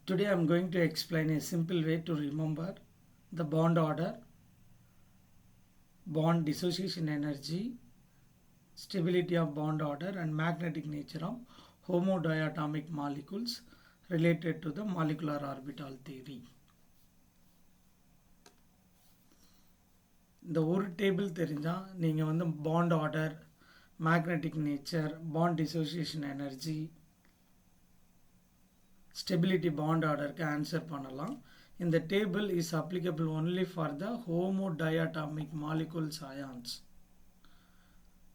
Today I am going to explain a simple way to remember the bond order, bond dissociation energy, stability of bond order and magnetic nature of homodiatomic molecules related to the molecular orbital theory. இந்த ஒரு table தெரிஞ்சால் நீங்கள் வந்து bond order, magnetic nature, bond dissociation energy, stability bond ஆர்டருக்கு answer பண்ணலாம். இந்த table is applicable only for the homodiatomic molecules ions.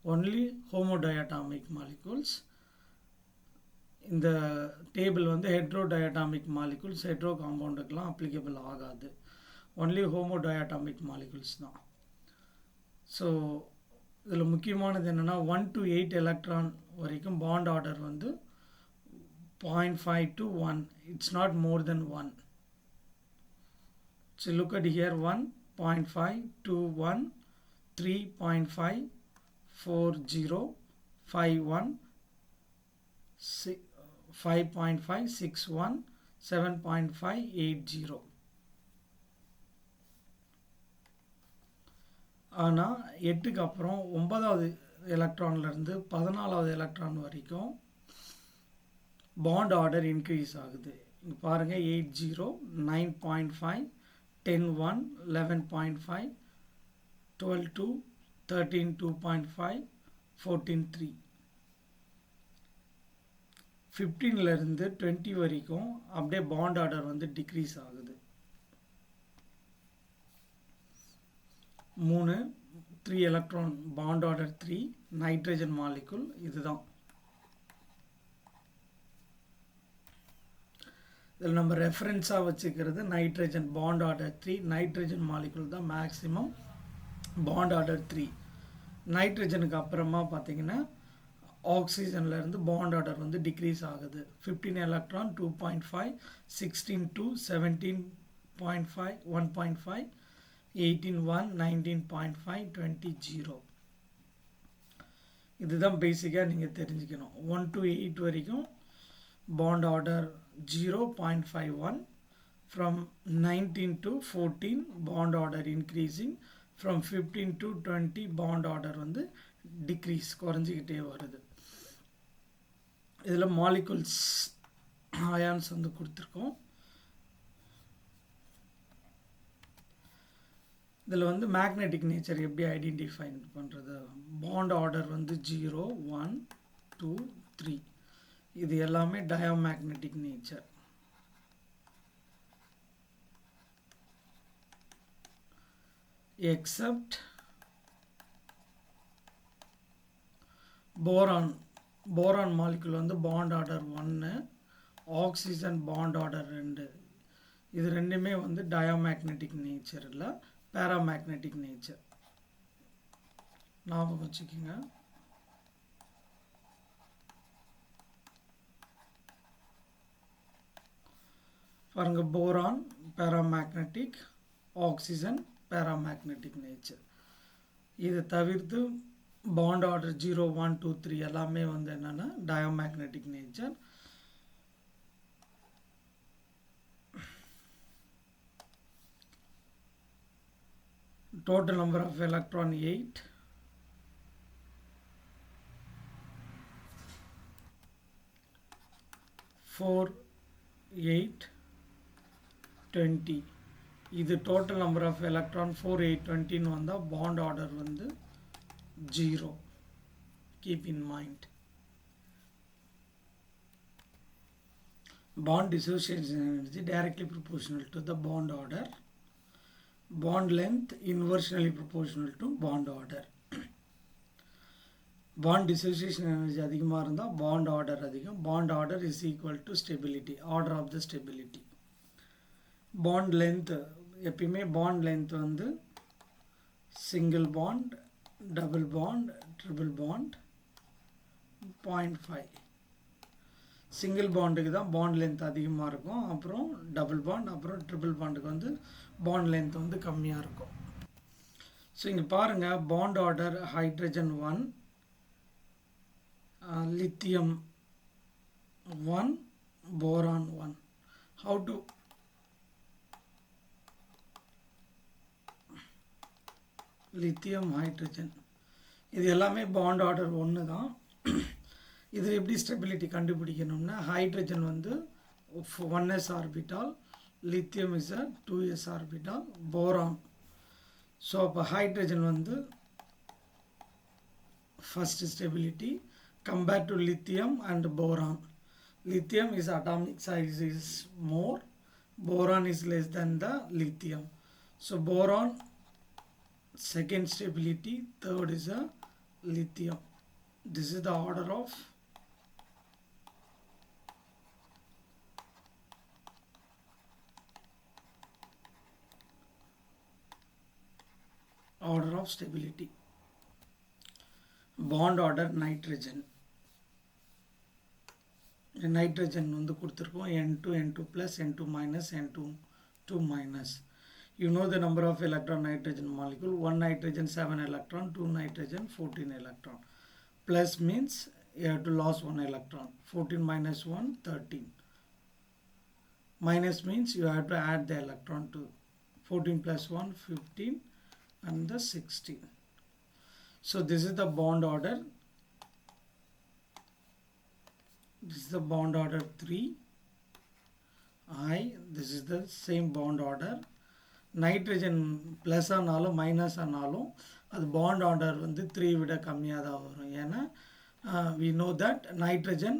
Only homodiatomic molecules. இந்த table வந்து ஹெட்ரோடயட்டாமிக் மாலிகூல்ஸ், ஹெட்ரோ காம்பவுண்டுக்கெலாம் அப்ளிகபிள் ஆகாது. ஒன்லி ஹோமோடயட்டாமிக் மாலிகூல்ஸ் தான். ஸோ இதில் முக்கியமானது என்னென்னா 1 to 8 எலக்ட்ரான் வரைக்கும் பாண்ட் ஆர்டர் வந்து 0.5 to 1. It's not more than 1. So look at here 1, 0.5, 2, 1, 3, 0.5, 4, 0, 5, 1, 5.5, 6, 1, 7.5, 8, 0. ஆனால் 8க்கு அப்புறம் 9வது எலக்ட்ரான்லேருந்து 14வது எலக்ட்ரான் வரைக்கும் பாண்ட் ஆர்டர் இன்க்ரீஸ் ஆகுது. இங்கே பாருங்கள் 8, 0, 9.5, 10, 1, 11.5, 12, 2, 13, 2.5, 14, 3. 15லேருந்து 20 வரைக்கும் அப்படியே பாண்ட் ஆர்டர் வந்து டிக்ரீஸ் ஆகுது. 3 electron bond order 3 nitrogen molecule. இதுதான் இதில் நம்ம ரெஃபரன்ஸாக வச்சுக்கிறது nitrogen bond order 3. Nitrogen molecule தான் மேக்ஸிமம் பாண்ட் ஆர்டர் 3. நைட்ரஜனுக்கு அப்புறமா பார்த்தீங்கன்னா ஆக்சிஜன்லேருந்து பாண்ட் ஆர்டர் வந்து டிக்ரீஸ் ஆகுது. 15 எலக்ட்ரான் 2.5, 16 2, 17.5, 1.5, 18 1, 19.5, 20 0. இதுதான் பேசிக்காக நீங்கள் தெரிஞ்சுக்கணும். 1 to 8 வரைக்கும் bond order 0.51. From 19 to 14 bond order increasing. From 15 to 20 bond order வந்து டிக்ரீஸ் குறைஞ்சிக்கிட்டே வருது. இதில் மாலிகுல்ஸ் அயான்ஸ் வந்து கொடுத்துருக்கோம். இதில் வந்து மேக்னெட்டிக் நேச்சர் எப்படி ஐடென்டிஃபை பண்ணுறது? பாண்ட் ஆர்டர் வந்து 0, 1, 2, 3. இது எல்லாமே diamagnetic nature. Except boron. Boron molecule வந்து bond order 1, oxygen bond order 2. இது ரெண்டுமே வந்து டயோமேக்னெட்டிக் நேச்சர் இல்லை, பேராமேக்னெட்டிக் நேச்சர். ஞாபகம் வச்சுக்கோங்க. பாருங்க, boron paramagnetic, oxygen paramagnetic nature. இதை தவிர்த்து பாண்ட் ஆர்டர் 0, 1, 2, 3 எல்லாமே வந்து என்னென்னா டயோமேக்னெட்டிக் nature. Total number of electron 8. 4, 8, 20. இது total number of electron 4, 8, 20 வந்தால் bond order வந்து 0. Keep in mind. Bond dissociation energy directly proportional to the bond order. Bond length inversely proportional to bond order. Bond dissociation energy அதிகமாக இருந்தால் bond order அதிகம். Bond order is equal to stability, order of the stability. Bond length எப்பயுமே bond length வந்து single bond, double bond, triple bond 0.5. Single பாண்டுக்கு தான் bond length அதிகமாக இருக்கும். அப்புறம் double bond, அப்புறம் ட்ரிபிள் பாண்டுக்கு வந்து பாண்ட் லென்த் வந்து கம்மியாக இருக்கும். ஸோ இங்கே பாருங்கள், bond order hydrogen 1, lithium 1, boron 1. how to lithium hydrogen இது எல்லாமே பாண்ட் ஆர்டர் ஒன்று தான். இதில் எப்படி ஸ்டெபிலிட்டி கண்டுபிடிக்கணும்னா ஹைட்ரஜன் வந்து 1s orbital, lithium is a 2s orbital, boron. So அப்போ ஹைட்ரஜன் வந்து first stability compared to lithium and boron. Lithium is atomic size is more, boron is less than the lithium. So boron second stability, third is a lithium. This is the order of stability. Bond order nitrogen. Nitrogen வந்து கொடுத்திருக்கோம் N2 N2 plus N2 minus N2 2 minus. You know the number of electron nitrogen molecule. 1 nitrogen 7 electron, 2 nitrogen 14 electron. Plus means you have to lose 1 electron. 14 minus 1 13. Minus means you have to add the electron to 14 plus 1 15 and the 16. So this is the bond order. This is the bond order 3 I. This is the same bond order. Nitrogen plus ஆனாலும் minus ஆனாலும் அது bond order வந்து 3 விட கம்மியாக தான் வரும். ஏன்னா we know that nitrogen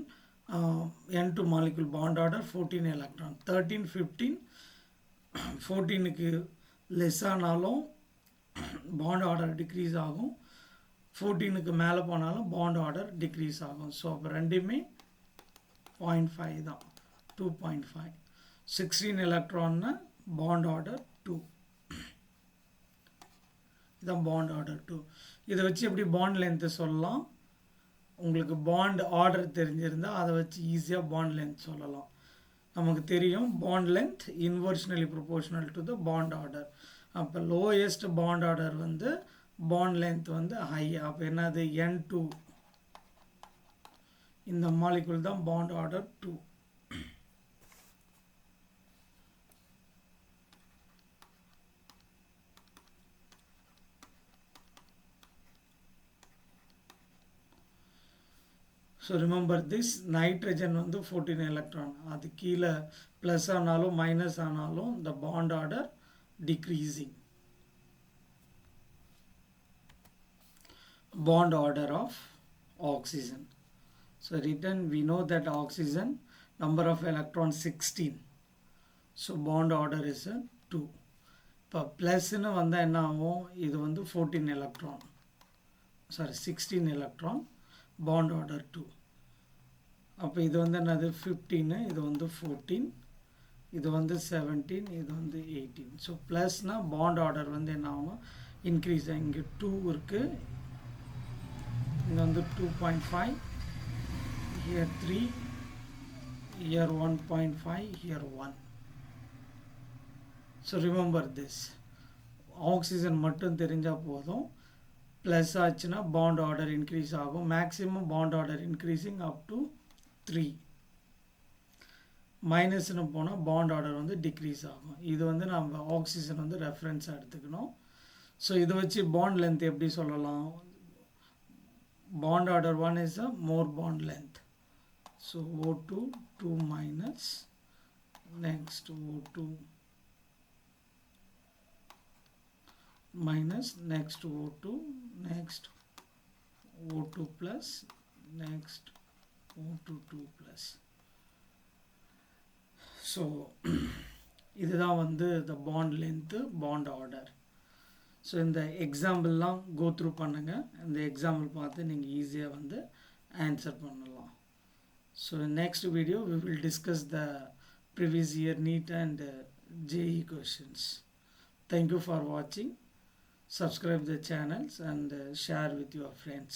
N2 molecule bond order 14 electron, 13 15 14க்கு less ஆனாலும் bond order decrease ஆகும், 14க்கு மேலே போனாலும் bond order decrease ஆகும். ஸோ அப்போ ரெண்டுமே 0.5 தான், 2.5. 16 electron bond order 2. இதான் bond order 2. இதை வச்சு எப்படி bond length சொல்லலாம், உங்களுக்கு bond order தெரிஞ்சிருந்தால் அதை வச்சு ஈஸியாக bond length சொல்லலாம். நமக்கு தெரியும் bond length inversely proportional to the bond order. அப்போ lowest bond order வந்து bond length வந்து high. அப்போ என்னது N2 இந்த மாலிகுல் தான் bond order 2. So remember this, nitrogen வந்து 14 electron, அது கீழே plus ஆனாலும் minus ஆனாலும் the bond order decreasing. Bond order of oxygen. So written, we know that oxygen number of electrons 16. So bond order is a 2. இப்போ ப்ளஸ்ன்னு வந்தால் என்ன ஆகும், இது வந்து 14 electron, sorry 16 electron, bond order 2. அப்போ இது வந்து என்னது 15, இது வந்து 14, இது வந்து 17, இது வந்து 18. ஸோ ப்ளஸ்னால் பாண்ட் ஆர்டர் வந்து என்ன ஆகும், இன்க்ரீஸ். இங்கே 2 இருக்குது, இங்கே வந்து 2.5, here 3, here 1.5, here 1. So remember this, oxygen மட்டும் தெரிஞ்சால் போதும். ப்ளஸ் ஆச்சுன்னா பாண்ட் ஆர்டர் இன்க்ரீஸ் ஆகும். Maximum bond order increasing up to 3. மைனஸ்னு போனால் பாண்ட் ஆர்டர் வந்து டிக்ரீஸ் ஆகும். இது வந்து நம்ம ஆக்சிஜன் வந்து ரெஃபரன்ஸாக எடுத்துக்கணும். ஸோ இதை வச்சு பாண்ட் லென்த் எப்படி சொல்லலாம், bond order 1 is a more bond length. So O2 2 minus, next O2 minus, next O2, next O2 plus, next O2 2 plus. So இதுதான் வந்து the bond length, bond order. So இந்த எக்ஸாம்பிள்லாம் go through பண்ணுங்கள். இந்த example பார்த்து நீங்கள் ஈஸியாக வந்து answer பண்ணலாம். So next video we will discuss the previous year NEET and JEE questions. Thank you for watching. Subscribe the channels and share with your friends.